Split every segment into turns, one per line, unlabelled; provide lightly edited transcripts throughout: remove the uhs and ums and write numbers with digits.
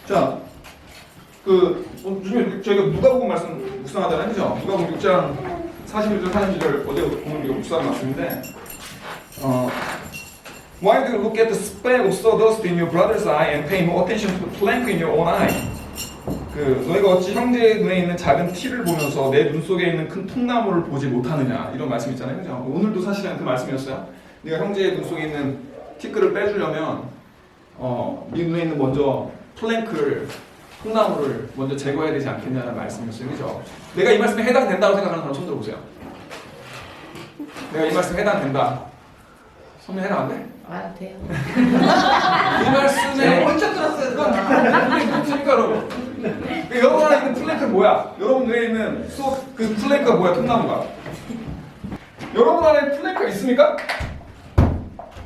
자, 요즘에 저희가 누가복음 말씀 묵상하잖아요, 그죠? 누가복음 6장 41절 40절 어제 오늘 우리가 묵상한 말씀인데, Why do you look at the speck of sawdust in your brother's eye and pay no attention to the plank in your own eye? 너희가 어찌 형제의 눈에 있는 작은 티를 보면서 내 눈 속에 있는 큰 통나무를 보지 못하느냐, 이런 말씀 있잖아요, 그죠? 오늘도 사실은 그 말씀이었어요. 네가 형제의 눈 속에 있는 티끌을 빼주려면 네 눈에 있는 먼저 플랭크를, 통나무를 먼저 제거해야 되지 않겠냐는 말씀이었어요, 그죠? 내가 이 말씀에 해당된다고 생각하는 사람 손 들어보세요. 내가 이 말씀에 해당된다. 손에 해당 안 돼?
아, 돼요.
이 말씀에
먼저 들었어요.
그러니까 여러분, 여러분 안에 있는 플랭크는 뭐야? 여러분 눈에 있는 그 플랭크가 뭐야? 통나무가. 여러분 안에 플랭크가 있습니까?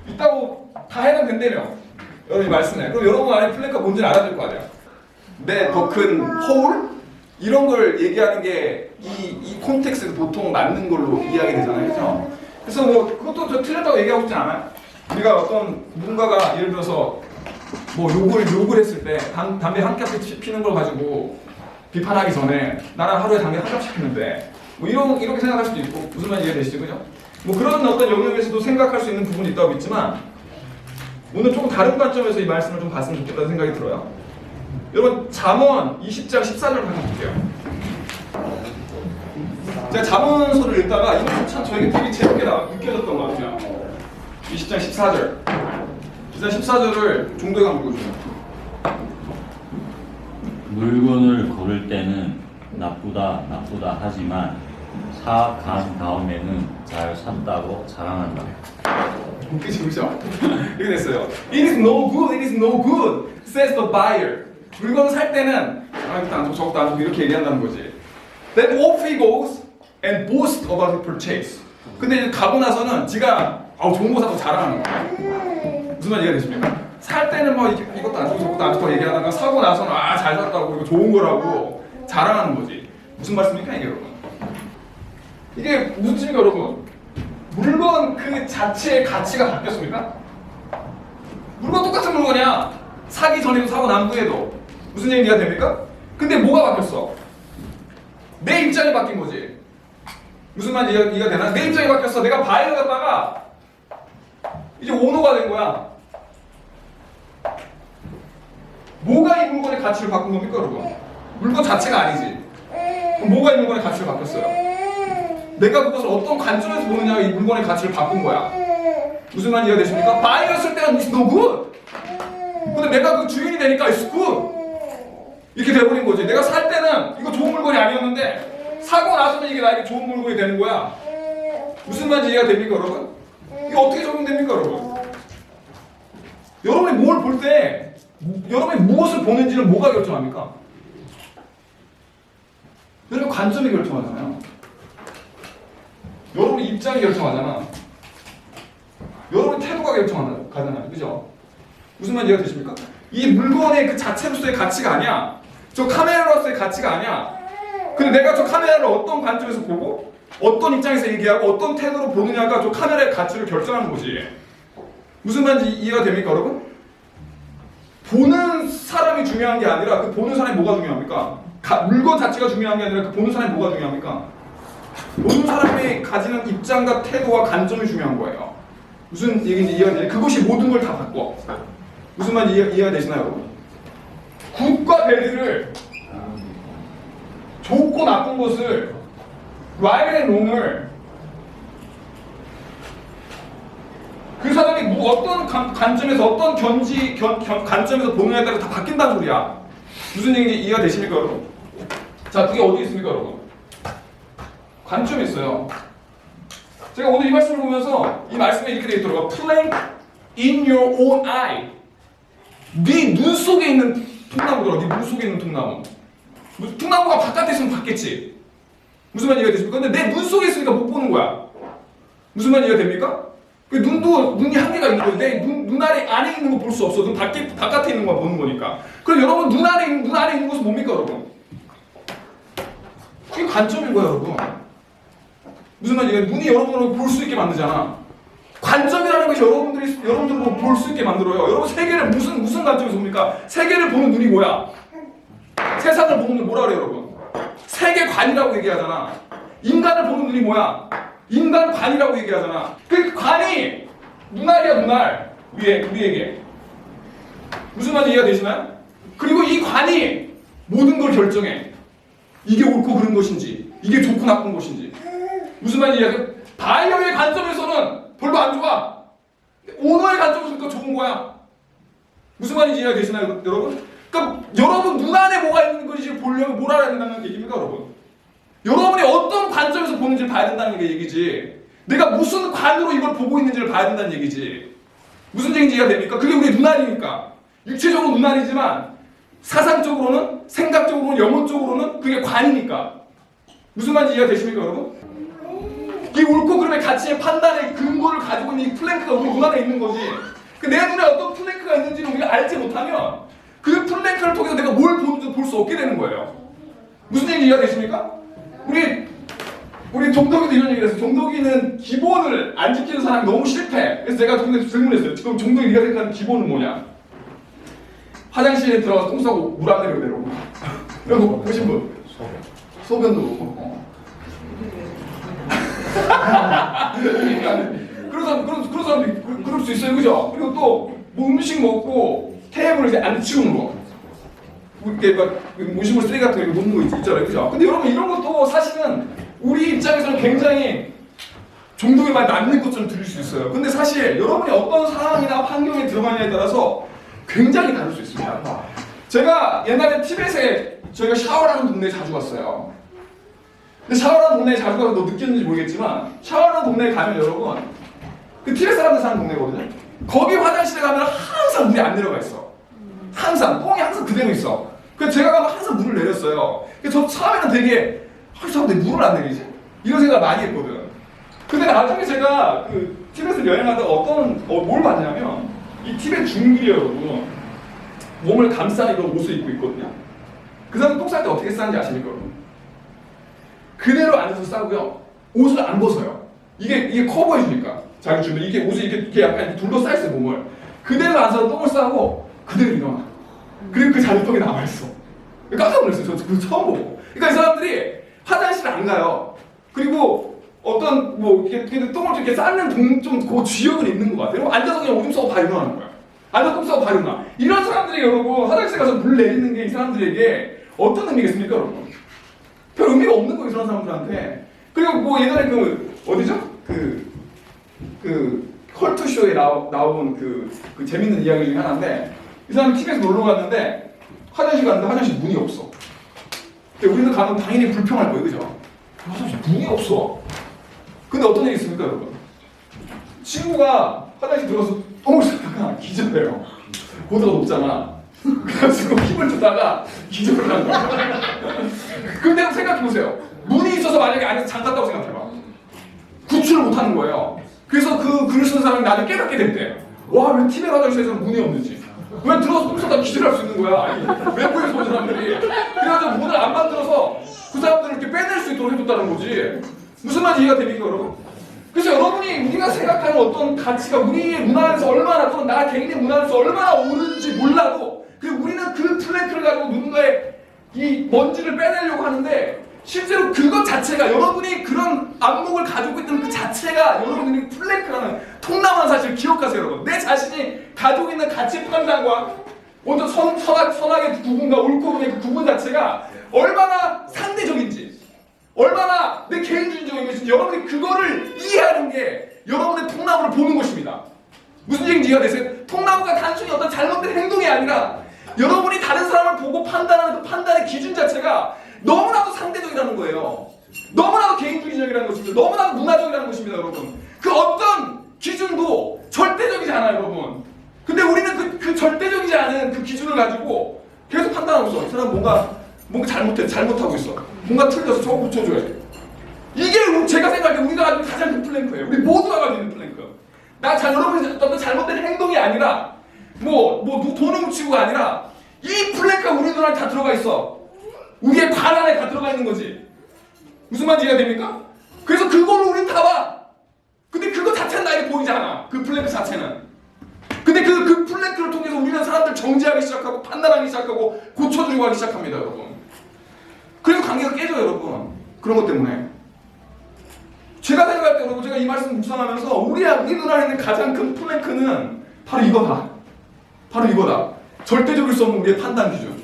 있다고 다 해당된다며. 여러분 이 말씀에. 그럼 여러분 안에 플랭크가 뭔지는 알아야 될 거 아니야. 내 더 큰 허울? 이런 걸 얘기하는 게 이 콘텍스트 보통 맞는 걸로 이야기 되잖아요, 그죠? 그래서 뭐 그것도 저 틀렸다고 얘기하고 싶진 않아요. 우리가 어떤 누군가가 예를 들어서 뭐 욕을 했을 때 담배 한 갑씩 피는 걸 가지고 비판하기 전에 나는 하루에 담배 한 갑씩 피는데 뭐 이렇게 생각할 수도 있고, 무슨 말인지 이해되시죠, 그죠? 뭐 그런 어떤 영역에서도 생각할 수 있는 부분이 있다고 믿지만, 오늘 조금 다른 관점에서 이 말씀을 좀 봤으면 좋겠다는 생각이 들어요. 여러분 잠언 20장 14절 한번 볼게요. 제가 잠언서를 읽다가 이거 참 저에게 되게 재밌게 느껴졌던 것 같아요. 20장 14절. 20장 14절을 종도가 읽어주세요.
물건을 고를 때는 나쁘다 하지만 사간 다음에는 잘 샀다고 자랑한다.
그게 재밌죠? 이렇게 됐어요. It is no good, it is no good, says the buyer. 물건을 살 때는 이것도 안 좋고 저것도 안 좋고 이렇게 얘기한다는 거지. Then off he goes and boasts about his purchase. 근데 이제 가고 나서는 지가 좋은 거 사고 자랑하는 거야. 무슨 말 이해가 되십니까? 살 때는 뭐 이것도 안 좋고 저것도 안 좋고 얘기하다가 사고 나서는 잘 샀다고 이거 좋은 거라고 자랑하는 거지. 무슨 말씀입니까 이게 여러분? 이게 무슨 뜻입니까 여러분? 물건 그 자체의 가치가 바뀌었습니까? 물건 똑같은 물건이야. 사기 전에도 사고 난 후에도. 무슨 얘기가 됩니까? 근데 뭐가 바뀌었어? 내 입장이 바뀐 거지. 무슨 말인지 이해가 되나? 내 입장이 바뀌었어. 내가 바이를 갖다가 이제 오너가 된 거야. 뭐가 이 물건의 가치를 바꾼 겁니까 여러분? 물건 자체가 아니지. 그럼 뭐가 이 물건의 가치를 바뀌었어요? 내가 그것을 어떤 관점에서 보느냐가 이 물건의 가치를 바꾼 거야. 무슨 말인지 이해가 되십니까? 바이였을 때는 it's no good. 근데 내가 그 주인이 되니까 it's good. 이렇게 돼버린 거지. 내가 살 때는 이거 좋은 물건이 아니었는데 사고 나서는 이게 나에게 좋은 물건이 되는 거야. 무슨 말인지 이해가 됩니까 여러분? 이게 어떻게 적용됩니까 여러분? 여러분이 뭘 볼 때 여러분이 무엇을 보는지는 뭐가 결정합니까? 여러분 관점이 결정하잖아요. 여러분의 입장이 결정하잖아. 여러분의 태도가 결정하잖아요. 그죠? 무슨 말인지 이해가 되십니까? 이 물건의 그 자체로서의 가치가 아니야. 저 카메라로서의 가치가 아니야. 근데 내가 저 카메라를 어떤 관점에서 보고 어떤 입장에서 얘기하고 어떤 태도로 보느냐가 저 카메라의 가치를 결정하는 거지. 무슨 말인지 이해가 됩니까 여러분? 보는 사람이 중요한 게 아니라 그 보는 사람이 뭐가 중요합니까? 물건 자체가 중요한 게 아니라 그 보는 사람이 뭐가 중요합니까? 보는 사람이 가지는 입장과 태도와 관점이 중요한 거예요. 무슨 얘기인지 이해가 되지? 그것이 모든 걸 다 바꿔. 무슨 말인지 이해가 되시나요 여러분? 굿과 배드를, 좋고 나쁜 것을, right and wrong을 그 사람이 어떤 관점에서 어떤 관점에서 보느냐에 따라 다 바뀐다는 소리야. 무슨 얘기인지 이해가 되십니까 여러분? 자, 그게 어디 있습니까 여러분? 관점이 있어요. 제가 오늘 이 말씀을 보면서 이 말씀에 이렇게 되어 있더라고요. Plank in your own eye. 네 눈 속에 있는 통나무더라. 네 눈 속에 있는 통나무. 통나무가 바깥에 있으면 봤겠지. 무슨 말인지 이해가 되십니까? 근데 내 눈 속에 있으니까 못 보는 거야. 무슨 말인지 이해가 됩니까? 눈이 한계가 있는 거지. 내 눈 안에 있는 거 볼 수 없어. 눈 바깥에 있는 거 보는 거니까. 그럼 여러분 눈 안에 있는 것은 뭡니까 여러분? 그게 관점인 거야 여러분. 무슨 말인지 눈이 여러분을 볼 수 있게 만들잖아. 관점이라는 것이 여러분들 볼 수 있게 만들어요. 여러분 세계를 무슨 관점에서 봅니까? 세계를 보는 눈이 뭐야? 세상을 보는 눈 뭐라 그래요, 여러분? 세계관이라고 얘기하잖아. 인간을 보는 눈이 뭐야? 인간관이라고 얘기하잖아. 그 관이 눈알이야, 눈알. 우리에게. 무슨 말인지 이해가 되시나요? 그리고 이 관이 모든 걸 결정해. 이게 옳고 그른 것인지, 이게 좋고 나쁜 것인지. 무슨 말인지 이해가 돼? 바이어의 관점에서는 별로 안 좋아. 오너의 관점에서는 더 좋은 거야. 무슨 말인지 이해가 되시나요, 여러분? 그러니까 여러분 눈 안에 뭐가 있는 것인지 보려면 뭘 알아야 된다는 얘기입니까, 여러분? 여러분이 어떤 관점에서 보는지를 봐야 된다는 게 얘기지. 내가 무슨 관으로 이걸 보고 있는지를 봐야 된다는 얘기지. 무슨 얘기인지 이해가 됩니까? 그게 우리의 눈알이니까. 육체적으로 눈알이지만 사상적으로는, 생각적으로는, 영혼적으로는 그게 관이니까. 무슨 말인지 이해가 되십니까, 여러분? 이 옳고 그름의 가치의 판단의 근거를 가지고 있는 이 플랭크가 우리 눈 안에 있는 거지. 내 눈에 어떤 플랭크가 있는지를 우리가 알지 못하면 그 플랭크를 통해서 내가 뭘 보는지 볼 수 없게 되는 거예요. 무슨 얘기인지 이해가 되십니까? 우리 종덕이도 이런 얘기를 했어요. 종덕이는 기본을 안 지키는 사람이 너무 실패. 그래서 제가 종덕이한테 질문했어요. 지금 종덕이 네가 생각하는 기본은 뭐냐? 화장실에 들어가서 똥 싸고 물 안 내리고 내려오고. 이런 거 보신 분? 소변도 그렇고. 그런 사람들이 그럴 수 있어요, 그죠? 그리고 또 뭐 음식 먹고 테이블을 이제 안 치우는 거. 이렇게 막 음식물 쓰레기 같은 거 놓는 거 있잖아요, 그죠? 근데 여러분 이런 것도 사실은 우리 입장에서는 굉장히 종독에 많이 남는 것처럼 들릴 수 있어요. 근데 사실 여러분이 어떤 상황이나 환경에 들어가냐에 따라서 굉장히 다를 수 있습니다. 제가 옛날에 티벳에 저희가 샤워라는 동네에 자주 갔어요. 근데 샤워라는 동네에 자주 가서 너 느꼈는지 모르겠지만 샤워라는 동네에 가면 여러분 그 티벳 사람들 사는 동네거든요. 거기 화장실에 가면 항상 물이 안 내려가 있어. 항상 똥이 항상 그대로 있어. 그래서 제가 가면 항상 물을 내렸어요. 그래서 저 처음에는 되게 이 사람 왜 물을 안 내리지? 이런 생각 많이 했거든. 근데 나중에 제가 그 티벳을 여행하다가 뭘 봤냐면 이 티벳 중길이 여러분 몸을 감싸는 이런 옷을 입고 있거든요. 그 사람 똥 쌀 때 어떻게 싸는지 아십니까, 여러분? 그대로 앉아서 싸고요. 옷을 안 벗어요. 이게 커버해주니까 자기 주변 이게 옷이 이렇게 약간 둘러싸였어요, 몸을. 그대로 앉아서 똥을 싸고 그대로 일어나. 그리고 그 자리 똥이 남아있어. 깜짝 놀랐어요. 저 그거 처음 보고. 그러니까 이 사람들이 화장실을 안 가요. 그리고 어떤 이렇게 똥을 이렇게 쌓는 그 지역은 있는 것 같아요. 앉아서 그냥 오줌 싸고 바로 일어나는 거야. 앉아서 똥 싸고 바로 일어나. 이런 사람들이 여러분 화장실 가서 물 내리는 게 이 사람들에게 어떤 의미겠습니까, 여러분? 별 의미가 없는 거예요, 이런 사람들한테. 그리고 예전에 어디죠? 컬투쇼에 나온 그 재밌는 이야기 중에 하나인데 이 사람이 티벳에 놀러 갔는데 화장실 갔는데 화장실 문이 없어. 근데 우리는 가면 당연히 불평할 거예요, 그죠? 화장실 문이 없어. 근데 어떤 일이 있습니까, 여러분? 친구가 화장실 들어가서 똥을 싸다가 기절해요. 고도가 높잖아. 그래가지고 힘을 주다가 기절을 한 거야. 근데 생각해보세요. 문이 있어서 만약에 안에서 잠갔다고 생각해봐. 구출을 못하는 거예요. 그래서 그 글을 쓴 사람이 나중에 깨닫게 됐대. 와, 왜 티벳 화장실에서는 문이 없는지. 왜 들어가서 똥 싸다가 기절할 수 있는 거야. 아니, 외부에서 온 사람들이. 그래가지고 문을 안 만들어서 그 사람들을 이렇게 빼낼 수 있도록 해줬다는 거지. 무슨 말인지 이해가 됩니까, 여러분? 그래서 여러분이 우리가 생각하는 어떤 가치가 우리의 문화에서 얼마나 또는 나 개인의 문화에서 얼마나 옳은지 몰라도 우리는 그 플랭크를 가지고 누군가의 이 먼지를 빼내려고 하는데 실제로 그것 자체가 여러분이 그런 안목을 가지고 있던 그 자체가 여러분들이 플랭크라는 통남한 사실을 기억하세요, 여러분. 내 자신이 가지고 있는 가치 판단과 먼저 선악의 구분과 옳고 그름의 그 구분 자체가 얼마나 상대적인지 얼마나 내 개인주의적인 것인지 여러분이 그거를 이해하는 게 여러분의 통나무를 보는 것입니다. 무슨 얘기인지 이해가 되세요? 통나무가 단순히 어떤 잘못된 행동이 아니라 여러분이 다른 사람을 보고 판단하는 그 판단의 기준 자체가 너무나도 상대적이라는 거예요. 너무나도 개인주의적이라는 것입니다. 너무나도 문화적이라는 것입니다, 여러분. 그 어떤 기준도 절대적이지 않아요, 여러분. 근데 우리는 그 절대적이지 않은 그 기준을 가지고 계속 판단하고 있어. 이 사람 뭔가 잘못하고 있어. 뭔가 틀려서 저거 붙여줘야 돼. 이게 제가 생각할 때 우리가 가지고 가장 큰 플랭크예요. 우리 모두가 가지고 있는 플랭크. 여러분이 어떤 잘못된 행동이 아니라 돈을 묻히고가 아니라 이 플랭크가 우리 눈 안에 다 들어가 있어. 우리의 관 안에 다 들어가 있는 거지. 무슨 말인지 이해가 됩니까? 그래서 그걸로 우린 다 봐. 근데 그거 자체는 나에게 보이지 않아. 자체는. 근데 그 플랭크를 통해서 우리는 사람들 정지하기 시작하고 판단하기 시작하고 고쳐주려고 하기 시작합니다, 여러분. 그래서 관계가 깨져요, 여러분. 그런 것 때문에. 제가 생각할 때 여러분, 제가 이 말씀 묵상하면서 우리 눈안에 있는 가장 큰 플랭크는 바로 이거다. 바로 이거다. 절대적일 수 없는 우리의 판단 기준.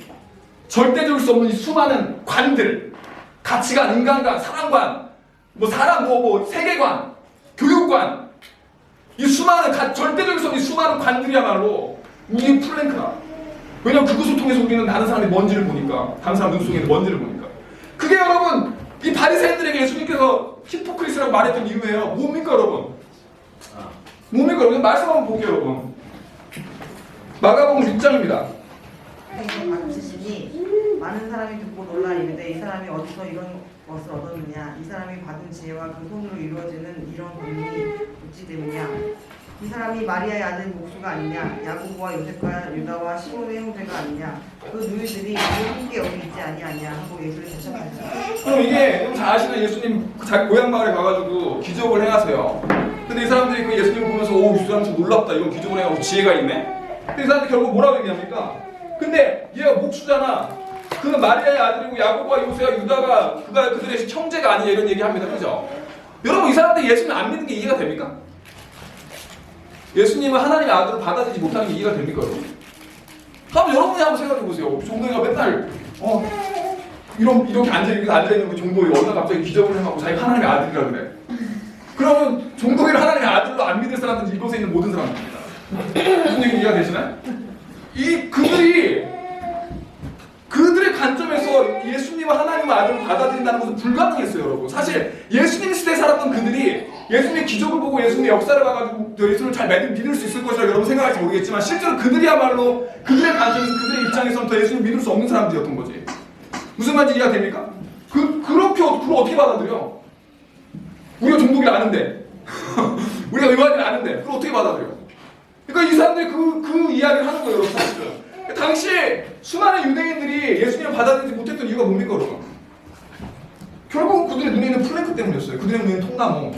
절대적일 수 없는 이 수많은 관들, 가치관, 인간관, 사랑관, 세계관, 교육관, 이 수많은 절대적일 수 없는 이 수많은 관들이야말로 우리의 플랭크다. 왜냐하면 그것을 통해서 우리는 다른 사람의 먼지를 보니까, 다른 사람 눈 속에 있는 먼지를 보니까. 그게 여러분 이 바리새인들에게 예수님께서 히포크리스라고 말했던 이유예요. 뭡니까 여러분? 뭡니까 여러분? 말씀 한번 볼게요 여러분. 마가복음 6장입니다.
받으시니 많은 사람이 듣고 놀라 이르되 이 사람이 어디서 이런 것을 얻었느냐? 이 사람이 받은 지혜와 그 손으로 이루어지는 이런 본이 어찌 되느냐? 이 사람이 마리아의 아들 목수가 아니냐? 야고보와 요셉과 유다와 시몬의 형제가 아니냐? 그 누이들이 우리 함께 여기 있지 아니하냐? 하고 예수를 대적하시더라.
그럼 이게 여러분 잘 아시는 예수님 자기 고향 마을에 가가지고 기적을 행하세요. 근데 이 사람들이 그 예수님을 보면서 오, 이 사람 참 놀랍다. 이건 기적을 해가지고 지혜가 있네. 근데 이 사람들이 결국 뭐라고 얘기합니까? 근데 얘가 목수잖아. 그는 마리아의 아들이고 야고보와 요새와 유다가 그들의 형제가 아니냐 이런 얘기합니다. 그죠? 여러분 이 사람들 예수님 안 믿는 게 이해가 됩니까? 예수님은 하나님의 아들을 받아들이지 못하는 게 이해가 됩니까 여러분? 그럼 여러분이 한번 생각해 보세요. 종도이가 맨날 이렇게 앉아있는 그 종도이 어느 날 갑자기 기적을 행하고 자기가 하나님의 아들이라 그래. 그러면 종도이를 하나님의 아들로 안 믿을 사람들은 이곳에 있는 모든 사람들입니다. 무슨 얘기 이해가 되시나요? 그들의 관점에서 예수님을 하나님의 아들로 받아들인다는 것은 불가능했어요, 여러분. 사실 예수님 시대에 살았던 그들이 예수님의 기적을 보고 예수님의 역사를 봐가지고 예수를 잘 믿을 수 있을 것이라고 여러분 생각할지 모르겠지만 실제로 그들이야말로 그들의 관점에서 그들의 입장에서는 더 예수님을 믿을 수 없는 사람들이었던 거지. 무슨 말인지 이해가 됩니까? 그걸 어떻게 받아들여? 우리가 종독을 아는데 우리가 의관을 아는데 그걸 어떻게 받아들여? 그러니까 이 사람들이 그 이야기를 하는 거예요, 여러분. 사실은. 당시에 수많은 유대인들이 예수님을 받아들이지 못했던 이유가 뭡니까, 여러분? 결국은 그들의 눈에 있는 플랭크 때문이었어요. 그들의 눈에 있는 통나무,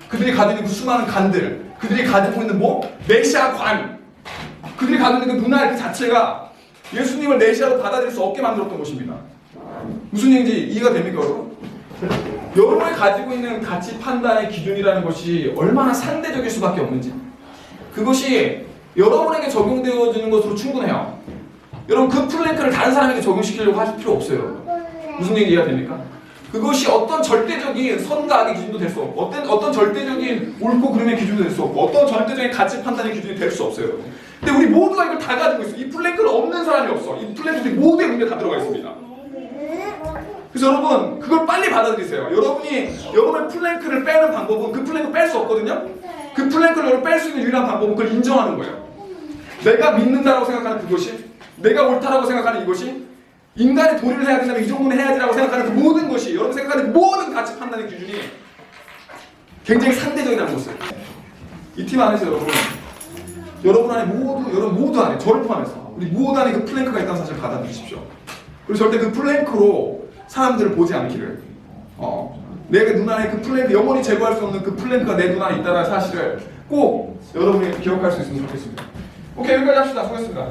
그들이 가지고 있는 그 수많은 간들, 그들이 가지고 있는 메시아 관, 그들이 가지고 있는 그 문화 그 자체가 예수님을 메시아로 받아들일 수 없게 만들었던 것입니다. 무슨 얘기인지 이해가 됩니까, 여러분? 여러분이 가지고 있는 가치 판단의 기준이라는 것이 얼마나 상대적일 수밖에 없는지, 그것이 여러분에게 적용되어지는 것으로 충분해요. 여러분 그 플랭크를 다른 사람에게 적용시키려고 하실 필요 없어요. 여러분. 무슨 얘기 이해가 됩니까? 그것이 어떤 절대적인 선과 악의 기준도 될 수 없고 어떤 절대적인 옳고 그름의 기준도 될 수 없고 어떤 절대적인 가치 판단의 기준이 될 수 없어요. 여러분. 근데 우리 모두가 이걸 다 가지고 있어요. 이 플랭크는 없는 사람이 없어. 이 플랭크들이 모두의 눈에 다 들어가 있습니다. 그래서 여러분 그걸 빨리 받아들이세요. 여러분의 플랭크를 빼는 방법은 그 플랭크 뺄 수 없거든요. 그 플랭크를 뺄 수 있는 유일한 방법은 그걸 인정하는 거예요. 내가 믿는다라고 생각하는 그것이, 내가 옳다라고 생각하는 이것이, 인간의 도리를 해야 된다면 이 정도는 해야지라고 생각하는 그 모든 것이, 여러분 생각하는 그 모든 가치 판단의 기준이 굉장히 상대적이라는 것을 이 팀 안에서 여러분 안에 여러분 모두 안에 저를 포함해서 우리 모두 안에 그 플랭크가 있다는 사실을 받아들이십시오. 그리고 절대 그 플랭크로 사람들을 보지 않기를, 내 눈 안에 그 플랭크, 영원히 제거할 수 없는 그 플랭크가 내 눈 안에 있다는 사실을 꼭 여러분이 기억할 수 있으면 좋겠습니다. 오케이, 여기까지 합시다. 수고했습니다.